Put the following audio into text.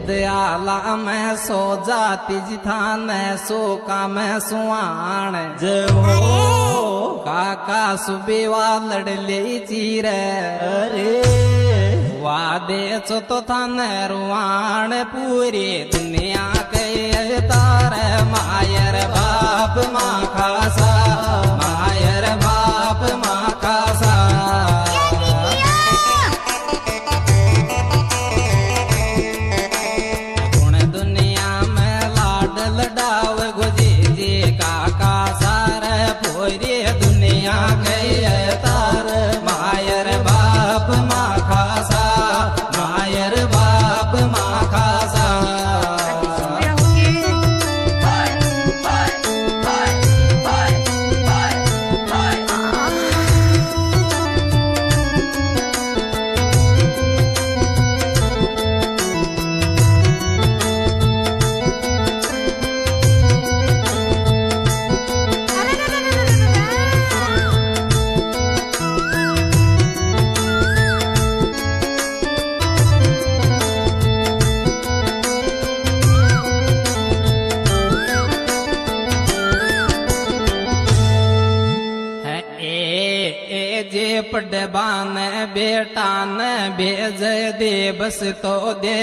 दयाला मैं सो जाती जिथान सो का मैं सुहान जहो काका सुबेवा लड़ले चीरे अरे वादे चो तो थान रुआण पूरी दुनिया के तारे मायर बाप माँ खासा मायर बाप माँ खासा जे पड़बान बेटा न भेज दे बस तो दे